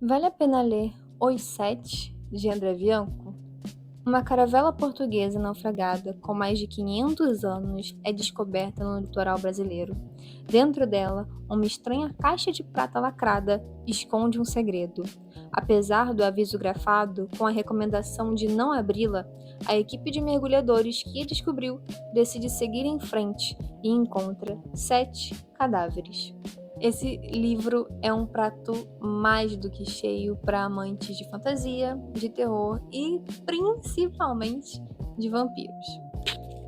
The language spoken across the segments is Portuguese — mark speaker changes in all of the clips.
Speaker 1: Vale a pena ler Os Sete, de André Bianco? Uma caravela portuguesa naufragada com mais de 500 anos é descoberta no litoral brasileiro. Dentro dela, uma estranha caixa de prata lacrada esconde um segredo. Apesar do aviso grafado, com a recomendação de não abri-la, a equipe de mergulhadores que a descobriu decide seguir em frente e encontra 7 cadáveres. Esse livro é um prato mais do que cheio para amantes de fantasia, de terror e principalmente de vampiros.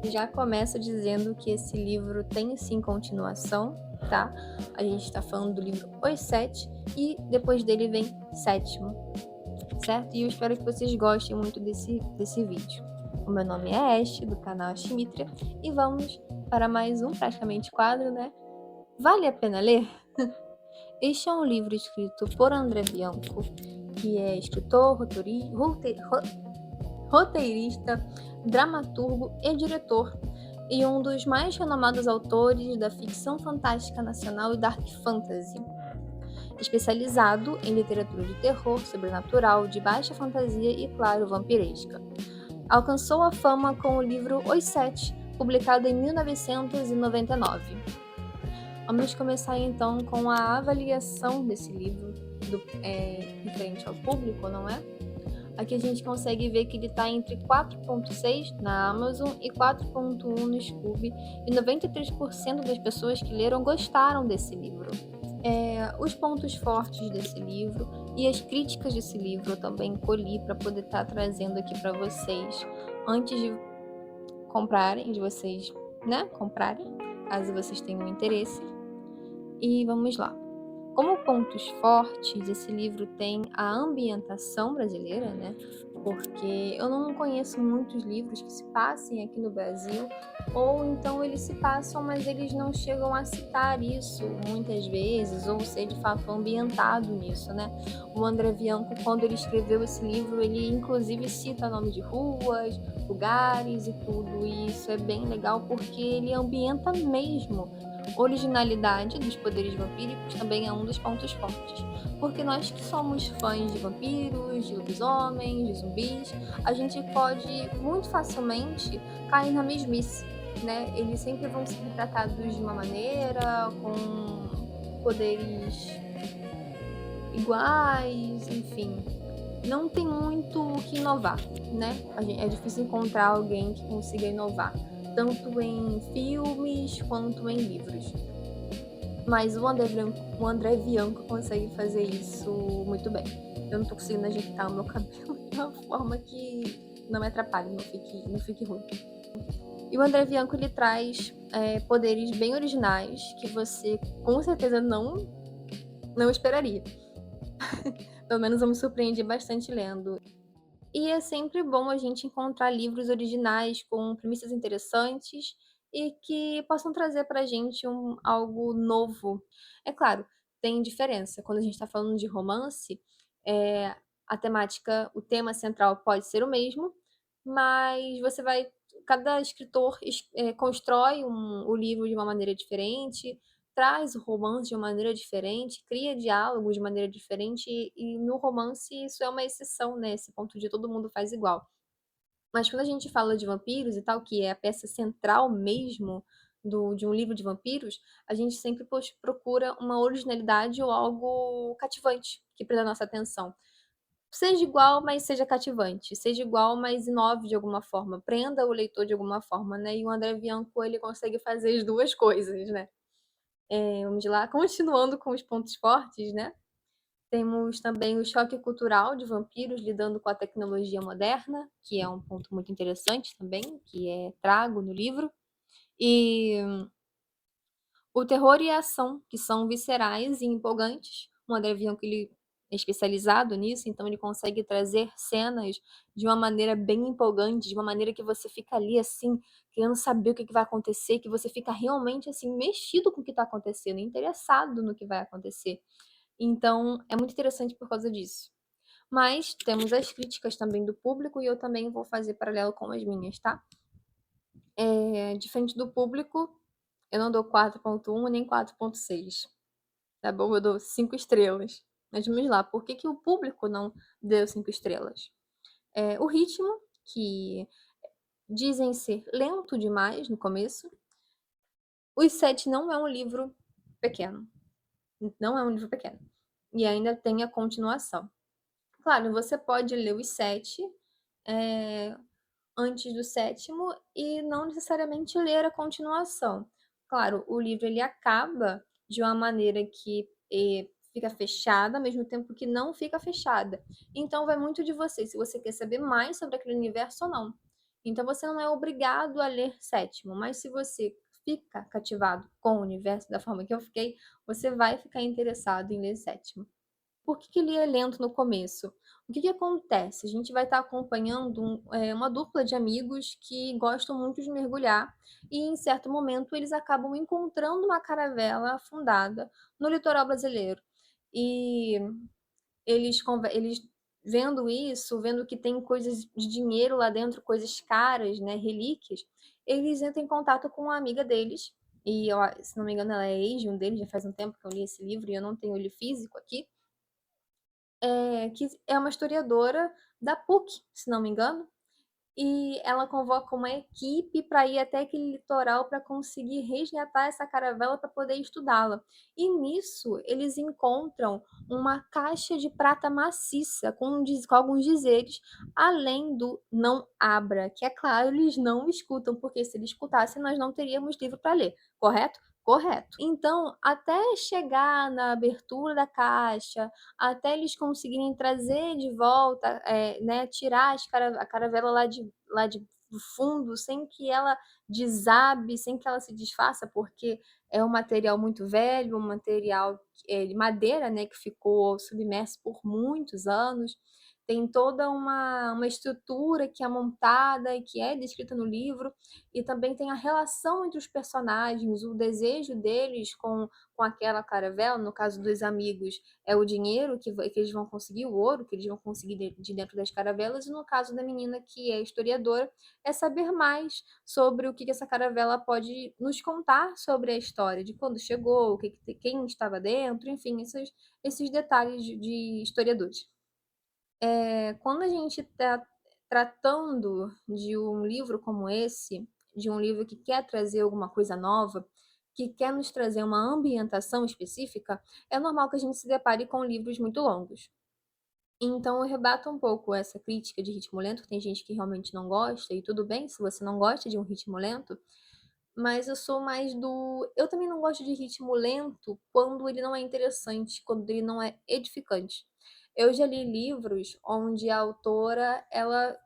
Speaker 1: Já começo dizendo que esse livro tem sim continuação, tá? A gente está falando do livro Os Sete e depois dele vem Sétimo, certo? E eu espero que vocês gostem muito desse vídeo. O meu nome é Ash, do canal Ashmitria, e vamos para mais um praticamente quadro, né? Vale a pena ler? Este é um livro escrito por André Bianco, que é escritor, roteirista, dramaturgo e diretor, e um dos mais renomados autores da ficção fantástica nacional e dark fantasy, especializado em literatura de terror, sobrenatural, de baixa fantasia e, claro, vampiresca. Alcançou a fama com o livro Os Sete, publicado em 1999. Vamos começar então com a avaliação desse livro referente ao público, não é? Aqui a gente consegue ver que ele está entre 4.6 na Amazon e 4.1 no Scoob, e 93% das pessoas que leram gostaram desse livro. Os pontos fortes desse livro e as críticas desse livro eu também colhi para poder estar trazendo aqui para vocês antes de comprarem, caso vocês tenham interesse. E vamos lá. Como pontos fortes, esse livro tem a ambientação brasileira, né? Porque eu não conheço muitos livros que se passem aqui no Brasil, ou então eles se passam, mas eles não chegam a citar isso muitas vezes, ou ser de fato ambientado nisso, né? O André Bianco, quando ele escreveu esse livro, ele inclusive cita nome de ruas, lugares e tudo, e isso é bem legal porque ele ambienta mesmo. Originalidade dos poderes vampíricos também é um dos pontos fortes, porque nós que somos fãs de vampiros, de lobisomens, de zumbis, a gente pode muito facilmente cair na mesmice, né? Eles sempre vão ser retratados de uma maneira, com poderes iguais, enfim. Não tem muito o que inovar, né? É difícil encontrar alguém que consiga inovar, tanto em filmes quanto em livros. Mas o André Bianco consegue fazer isso muito bem. Eu não tô conseguindo ajeitar o meu cabelo de uma forma que não me atrapalhe, não fique ruim. E o André Bianco, ele traz poderes bem originais que você com certeza não esperaria. Pelo menos eu me surpreendi bastante lendo. E é sempre bom a gente encontrar livros originais com premissas interessantes e que possam trazer para a gente algo novo. É claro, tem diferença. Quando a gente está falando de romance, a temática, o tema central pode ser o mesmo, mas cada escritor constrói o livro de uma maneira diferente, traz o romance de uma maneira diferente, cria diálogos de maneira diferente, e no romance isso é uma exceção, né? Esse ponto de todo mundo faz igual. Mas quando a gente fala de vampiros e tal, que é a peça central mesmo de um livro de vampiros, a gente sempre procura uma originalidade ou algo cativante que prenda a nossa atenção. Seja igual, mas seja cativante. Seja igual, mas inove de alguma forma. Prenda o leitor de alguma forma, né? E o André Bianco, ele consegue fazer as duas coisas, né? Vamos lá, continuando com os pontos fortes, né? Temos também o choque cultural de vampiros lidando com a tecnologia moderna, que é um ponto muito interessante também, que é trago no livro. E o terror e a ação, que são viscerais e empolgantes. O André Bianco, ele é especializado nisso, então ele consegue trazer cenas de uma maneira bem empolgante, de uma maneira que você fica ali assim, querendo saber o que vai acontecer, que você fica realmente assim mexido com o que está acontecendo, interessado no que vai acontecer. Então, é muito interessante por causa disso. Mas temos as críticas também do público e eu também vou fazer paralelo com as minhas, tá? Diferente do público, eu não dou 4.1 nem 4.6, tá bom? Eu dou 5 estrelas. Mas vamos lá, por que que o público não deu 5 estrelas? O ritmo, que dizem ser lento demais no começo. Os Sete não é um livro pequeno, não é um livro pequeno. E ainda tem a continuação. Claro, você pode ler os Sete, eh, antes do sétimo e não necessariamente ler a continuação. Claro, o livro ele acaba de uma maneira que fica fechada, ao mesmo tempo que não fica fechada. Então vai muito de você, se você quer saber mais sobre aquele universo ou não. Então você não é obrigado a ler sétimo, mas se você fica cativado com o universo da forma que eu fiquei, você vai ficar interessado em ler sétimo. Por que que ele é lento no começo? O que que acontece? A gente vai estar acompanhando uma dupla de amigos que gostam muito de mergulhar e, em certo momento, eles acabam encontrando uma caravela afundada no litoral brasileiro. E eles vendo isso, vendo que tem coisas de dinheiro lá dentro, coisas caras, né, relíquias, eles entram em contato com uma amiga deles, e se não me engano ela é ex de um deles, já faz um tempo que eu li esse livro e eu não tenho ele físico aqui, que é uma historiadora da PUC, se não me engano, e ela convoca uma equipe para ir até aquele litoral para conseguir resgatar essa caravela para poder estudá-la. E nisso eles encontram uma caixa de prata maciça com alguns dizeres, além do não abra, que é claro, eles não escutam, porque se eles escutassem nós não teríamos livro para ler, correto? Correto. Então, até chegar na abertura da caixa, até eles conseguirem trazer de volta, né, tirar a caravela lá de do fundo, sem que ela desabe, sem que ela se desfaça, porque é um material muito velho, um material de madeira, né, que ficou submerso por muitos anos. Tem toda uma estrutura que é montada e que é descrita no livro, e também tem a relação entre os personagens, o desejo deles com aquela caravela, no caso dos amigos, é o dinheiro que eles vão conseguir, o ouro que eles vão conseguir de dentro das caravelas, e no caso da menina que é historiadora, é saber mais sobre o que essa caravela pode nos contar sobre a história, de quando chegou, quem estava dentro, enfim, esses detalhes de historiadores. Quando a gente está tratando de um livro como esse, de um livro que quer trazer alguma coisa nova, que quer nos trazer uma ambientação específica, é normal que a gente se depare com livros muito longos. Então eu rebato um pouco essa crítica de ritmo lento, que tem gente que realmente não gosta, e tudo bem se você não gosta de um ritmo lento, mas eu sou mais do. Eu também não gosto de ritmo lento quando ele não é interessante, quando ele não é edificante. Eu já li livros onde a autora ela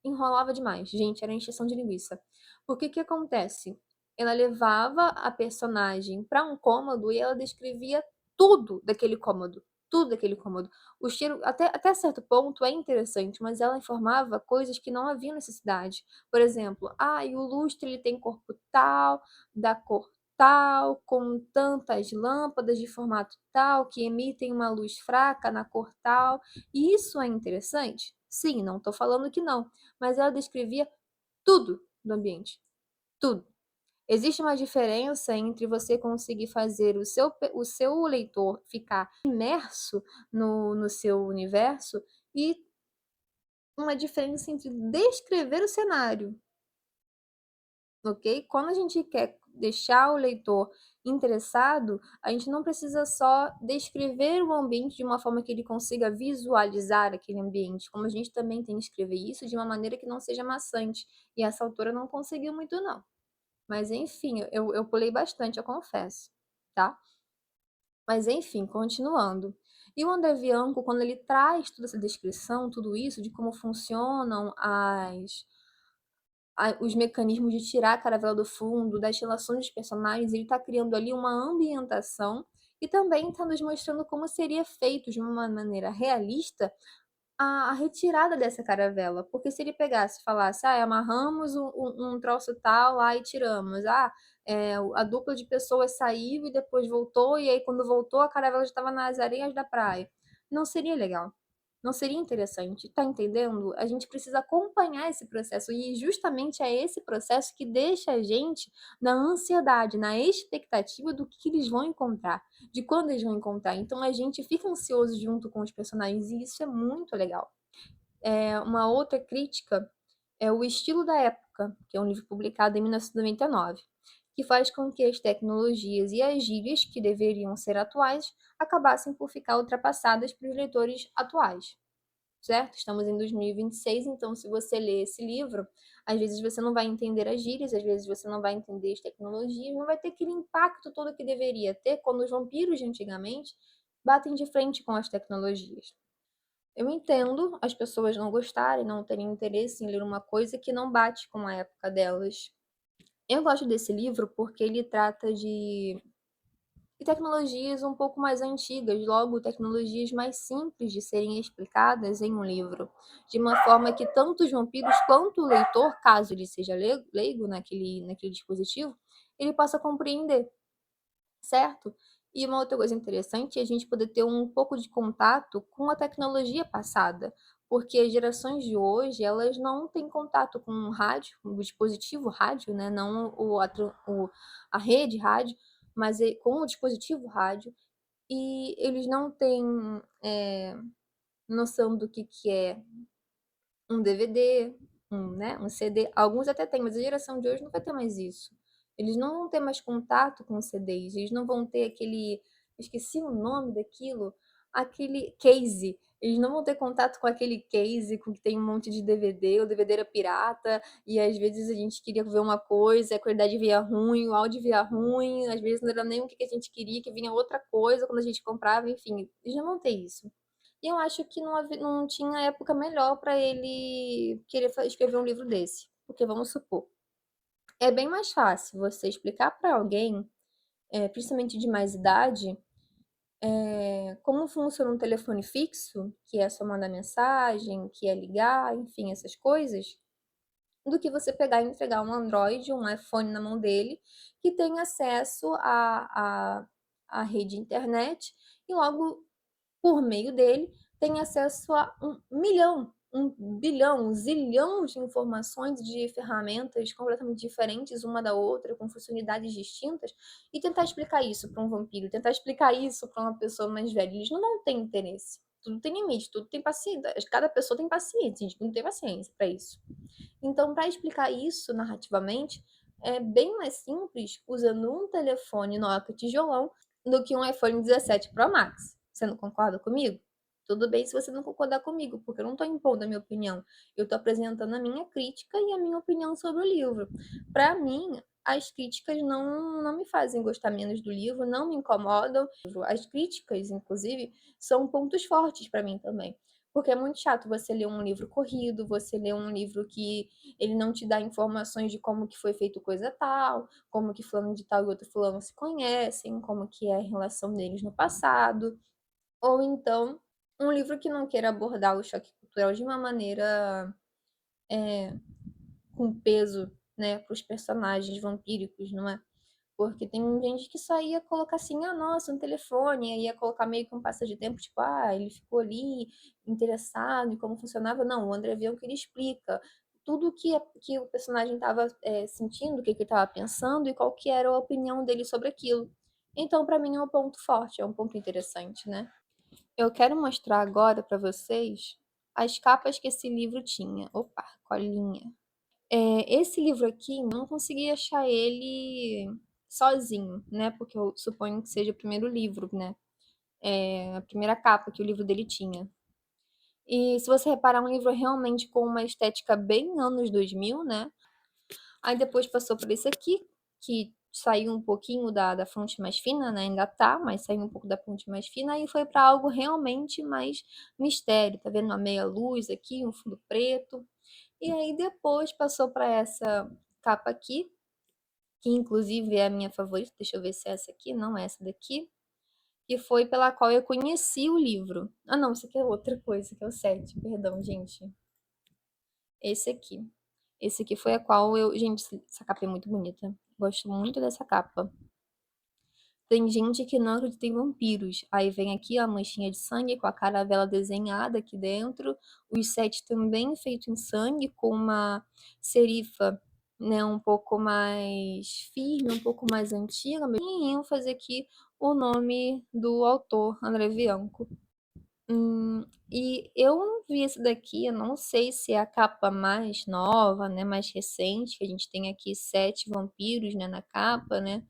Speaker 1: enrolava demais. Gente, era encheção de linguiça. Porque que acontece? Ela levava a personagem para um cômodo e ela descrevia tudo daquele cômodo. Tudo daquele cômodo. O cheiro, até certo ponto, é interessante, mas ela informava coisas que não havia necessidade. Por exemplo, e o lustre ele tem corpo tal, da cor tal, com tantas lâmpadas de formato tal, que emitem uma luz fraca na cor tal. E isso é interessante? Sim, não estou falando que não, mas ela descrevia tudo do ambiente, tudo. Existe uma diferença entre você conseguir fazer o seu leitor ficar imerso no seu universo e uma diferença entre descrever o cenário, ok? Quando a gente quer deixar o leitor interessado, a gente não precisa só descrever o ambiente de uma forma que ele consiga visualizar aquele ambiente, como a gente também tem que escrever isso de uma maneira que não seja maçante. E essa autora não conseguiu muito, não. Mas enfim, eu pulei bastante, eu confesso, tá? Mas enfim, continuando. E o André Bianco, quando ele traz toda essa descrição, tudo isso, de como funcionam os mecanismos de tirar a caravela do fundo, das relações dos personagens, ele está criando ali uma ambientação e também está nos mostrando como seria feito de uma maneira realista a retirada dessa caravela. Porque se ele pegasse e falasse, amarramos um troço tal lá e tiramos. A dupla de pessoas saiu e depois voltou, e aí quando voltou a caravela já estava nas areias da praia. Não seria legal. Não seria interessante? Tá entendendo? A gente precisa acompanhar esse processo e justamente é esse processo que deixa a gente na ansiedade, na expectativa do que eles vão encontrar, de quando eles vão encontrar. Então a gente fica ansioso junto com os personagens e isso é muito legal. Uma outra crítica é O Estilo da Época, que é um livro publicado em 1999, que faz com que as tecnologias e as gírias que deveriam ser atuais acabassem por ficar ultrapassadas para os leitores atuais, certo? Estamos em 2026, então se você ler esse livro, às vezes você não vai entender as gírias, às vezes você não vai entender as tecnologias, não vai ter aquele impacto todo que deveria ter quando os vampiros de antigamente batem de frente com as tecnologias. Eu entendo as pessoas não gostarem, não terem interesse em ler uma coisa que não bate com a época delas. Eu gosto desse livro porque ele trata de tecnologias um pouco mais antigas, logo tecnologias mais simples de serem explicadas em um livro, de uma forma que tanto os vampiros quanto o leitor, caso ele seja leigo naquele dispositivo, ele possa compreender, certo? E uma outra coisa interessante é a gente poder ter um pouco de contato com a tecnologia passada, porque as gerações de hoje, elas não têm contato com o rádio, o dispositivo rádio, né, não a rede rádio, mas com o dispositivo rádio, e eles não têm noção do que é um DVD, um CD. Alguns até têm, mas a geração de hoje não vai ter mais isso. Eles não vão ter mais contato com CDs, eles não vão ter aquele. Esqueci o nome daquilo, aquele case. Eles não vão ter contato com aquele case com que tem um monte de DVD, o DVD era pirata, e às vezes a gente queria ver uma coisa, a qualidade via ruim, o áudio via ruim, às vezes não era nem o que a gente queria, que vinha outra coisa quando a gente comprava, enfim, eles não vão ter isso. E eu acho que não tinha época melhor para ele querer escrever um livro desse. Porque vamos supor, é bem mais fácil você explicar para alguém, principalmente de mais idade, como funciona um telefone fixo, que é só mandar mensagem, que é ligar, enfim, essas coisas, do que você pegar e entregar um Android, um iPhone na mão dele, que tem acesso à rede internet e logo por meio dele, tem acesso a 1 milhão, 1 bilhão, 1 zilhão de informações de ferramentas completamente diferentes uma da outra, com funcionalidades distintas, e tentar explicar isso para um vampiro, tentar explicar isso para uma pessoa mais velha. Eles não têm interesse. Tudo tem limite, tudo tem paciência. Cada pessoa tem paciência, a gente não tem paciência para isso. Então, para explicar isso narrativamente, é bem mais simples usando um telefone Nokia tijolão do que um iPhone 17 Pro Max. Você não concorda comigo? Tudo bem se você não concordar comigo, porque eu não estou impondo a minha opinião. Eu estou apresentando a minha crítica e a minha opinião sobre o livro. Para mim, as críticas não me fazem gostar menos do livro, não me incomodam. As críticas, inclusive, são pontos fortes para mim também. Porque é muito chato você ler um livro corrido, você ler um livro que ele não te dá informações de como que foi feito coisa tal, como que fulano de tal e outro fulano se conhecem, como que é a relação deles no passado. Ou então, um livro que não queira abordar o choque cultural de uma maneira com peso, né, para os personagens vampíricos, não é? Porque tem gente que só ia colocar assim, ah, nossa, um telefone, aí ia colocar meio que um passo de tempo, tipo, ah, ele ficou ali interessado em como funcionava. Não, o André Bianco ele explica tudo que o personagem estava sentindo, o que ele estava pensando e qual que era a opinião dele sobre aquilo. Então, para mim, é um ponto forte, é um ponto interessante, né? Eu quero mostrar agora para vocês as capas que esse livro tinha. Opa, colinha. Esse livro aqui, eu não consegui achar ele sozinho, né? Porque eu suponho que seja o primeiro livro, né? A primeira capa que o livro dele tinha. E se você reparar, é um livro realmente com uma estética bem anos 2000, né? Aí depois passou por esse aqui, que saiu um pouquinho da fonte mais fina, né? Ainda tá, mas saiu um pouco da fonte mais fina. Aí foi para algo realmente mais mistério. Tá vendo uma meia luz aqui, um fundo preto. E aí depois passou para essa capa aqui, que inclusive é a minha favorita. Deixa eu ver se é essa aqui, não é essa daqui. Que foi pela qual eu conheci o livro. Ah, não, isso aqui é outra coisa, que é o 7, perdão, gente. Esse aqui. Esse aqui foi a qual eu. Gente, essa capa é muito bonita. Gosto muito dessa capa. Tem gente que não acredita em vampiros. Aí vem aqui a manchinha de sangue com a caravela desenhada aqui dentro. Os 7 também feito em sangue, com uma serifa, né, um pouco mais firme, um pouco mais antiga. E ênfase aqui o nome do autor, André Bianco. E eu vi esse daqui, eu não sei se é a capa mais nova, né, mais recente, que a gente tem aqui 7 vampiros, né, na capa, né?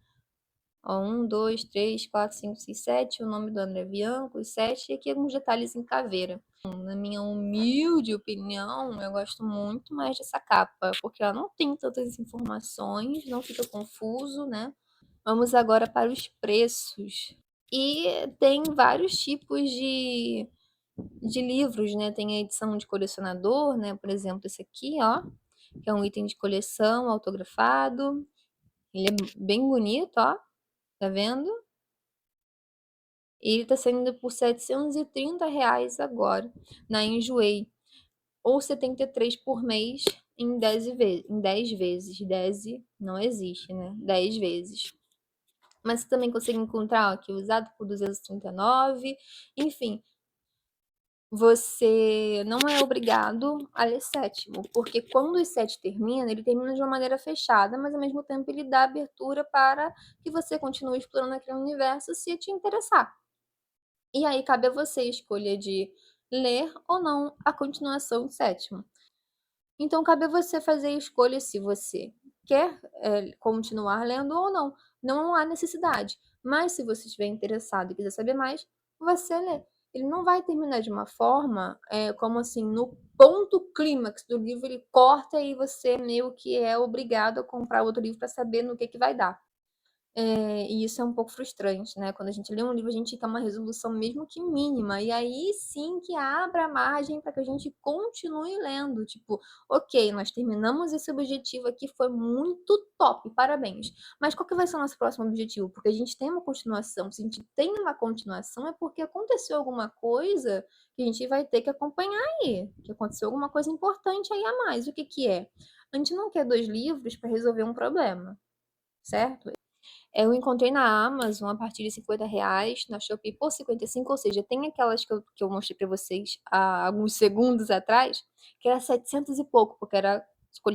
Speaker 1: Ó, 1, 2, 3, 4, 5, 6, 7, o nome do André Bianco, os 7, e aqui alguns detalhes em caveira. Na minha humilde opinião, eu gosto muito mais dessa capa, porque ela não tem tantas informações, não fica confuso, né? Vamos agora para os preços. E tem vários tipos de livros, né? Tem a edição de colecionador, né? Por exemplo, esse aqui, ó, que é um item de coleção autografado. Ele é bem bonito, ó. Tá vendo? Ele tá saindo por R$ 730 agora, na Enjoei. Ou 73 por mês em 10 vezes. Em 10 vezes. 10 não existe, né? 10 vezes. Mas você também consegue encontrar aqui usado por 239. Enfim, você não é obrigado a ler sétimo, porque quando o 7 termina, ele termina de uma maneira fechada, mas ao mesmo tempo ele dá abertura para que você continue explorando aquele universo se te interessar. E aí cabe a você a escolha de ler ou não a continuação do sétimo. Então cabe a você fazer a escolha se você quer continuar lendo ou não. Não há necessidade. Mas se você estiver interessado e quiser saber mais, você lê. Ele não vai terminar de uma forma como assim, no ponto clímax do livro, ele corta e você meio que é obrigado a comprar outro livro para saber no que vai dar. E isso é um pouco frustrante, né? Quando a gente lê um livro, a gente quer uma resolução mesmo que mínima, e aí sim que abra margem para que a gente continue lendo. Tipo, ok, nós terminamos esse objetivo aqui, foi muito top, parabéns. Mas qual que vai ser o nosso próximo objetivo? Porque a gente tem uma continuação. Se a gente tem uma continuação, é porque aconteceu alguma coisa que a gente vai ter que acompanhar aí. Que aconteceu alguma coisa importante aí a mais. O que que é? A gente não quer 2 livros para resolver um problema, certo? Eu encontrei na Amazon a partir de R$ 50, na Shopee por 55, ou seja, tem aquelas que eu mostrei para vocês há alguns segundos atrás, que era 700 e pouco, porque era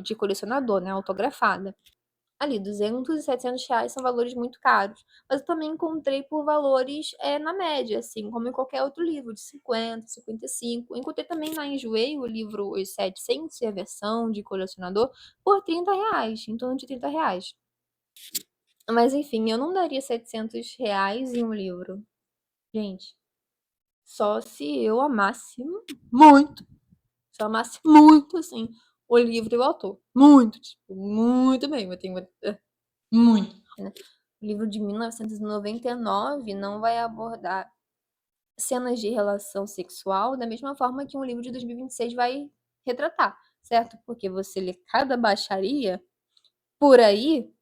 Speaker 1: de colecionador, né, autografada. Ali, 200 e R$ 700 são valores muito caros. Mas eu também encontrei por valores na média, assim, como em qualquer outro livro, de 50, 55. Encontrei também na Enjoei o livro Os Sete, sem ser a versão de colecionador, por R$ 30, em torno de R$ 30. Mas enfim, eu não daria R$ 700 em um livro. Gente, só se eu amasse muito. Se eu amasse muito, assim, o livro e o autor. Muito, tipo, muito bem. Eu tenho muito, né? O livro de 1999 não vai abordar cenas de relação sexual da mesma forma que um livro de 2026 vai retratar, certo? Porque você lê cada baixaria por aí,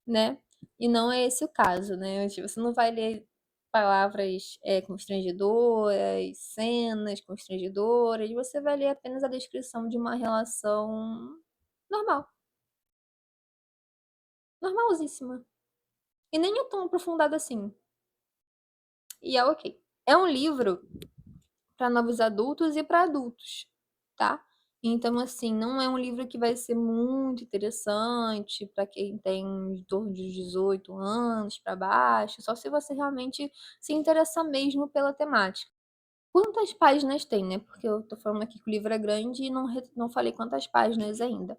Speaker 1: né? E não é esse o caso, né? Tipo, você não vai ler palavras constrangedoras, cenas constrangedoras, você vai ler apenas a descrição de uma relação normal, normalzíssima. E nem é tão aprofundada assim. E é ok. É um livro para novos adultos e para adultos, tá? Então, assim, não é um livro que vai ser muito interessante para quem tem em torno de 18 anos para baixo, só se você realmente se interessar mesmo pela temática. Quantas páginas tem, né? Porque eu tô falando aqui que o livro é grande e não falei quantas páginas ainda.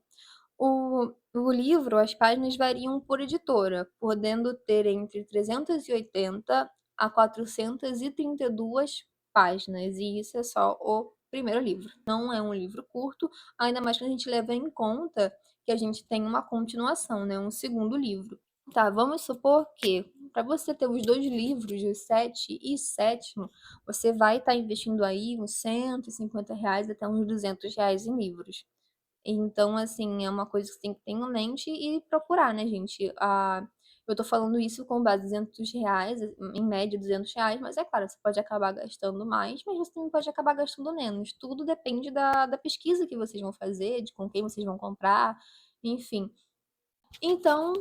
Speaker 1: O livro, as páginas variam por editora, podendo ter entre 380 a 432 páginas, e isso é só o primeiro livro. Não é um livro curto, ainda mais que a gente leva em conta que a gente tem uma continuação, né? Um segundo livro. Tá, vamos supor que para você ter os 2 livros, o 7 e sétimo, você vai estar investindo aí uns R$ 150 até uns R$ 200 em livros. Então, assim, é uma coisa que você tem que ter em mente e procurar, né, gente? Eu tô falando isso com base em R$ 200, em média R$ 200, mas é claro, você pode acabar gastando mais, mas você também pode acabar gastando menos. Tudo depende da pesquisa que vocês vão fazer, de com quem vocês vão comprar, enfim. Então,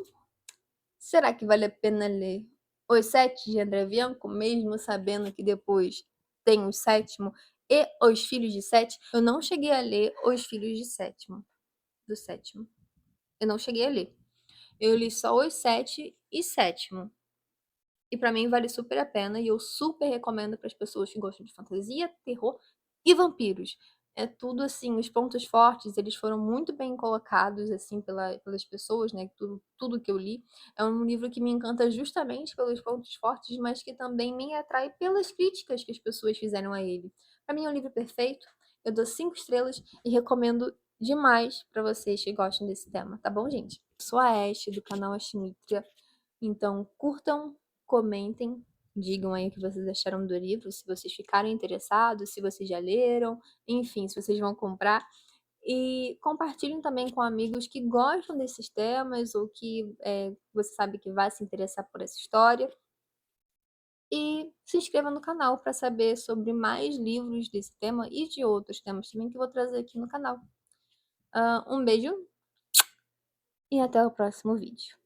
Speaker 1: será que vale a pena ler Os Sete de André Bianco, mesmo sabendo que depois tem o sétimo e Os Filhos de Sete, eu não cheguei a ler Os Filhos de Sétimo, do sétimo. Eu não cheguei a ler. Eu li só Os Sete e Sétimo. E pra mim vale super a pena e eu super recomendo para as pessoas que gostam de fantasia, terror e vampiros. É tudo assim, os pontos fortes, eles foram muito bem colocados assim pelas pessoas, né? Tudo que eu li. É um livro que me encanta justamente pelos pontos fortes, mas que também me atrai pelas críticas que as pessoas fizeram a ele. Pra mim é um livro perfeito. Eu dou 5 estrelas e recomendo demais para vocês que gostam desse tema, tá bom, gente? Eu sou a Ashe do canal Ashmitria. Então, curtam, comentem, digam aí o que vocês acharam do livro, se vocês ficaram interessados, se vocês já leram, enfim, se vocês vão comprar. E compartilhem também com amigos que gostam desses temas ou que você sabe que vai se interessar por essa história. E se inscreva no canal para saber sobre mais livros desse tema e de outros temas também que eu vou trazer aqui no canal. Um beijo e até o próximo vídeo.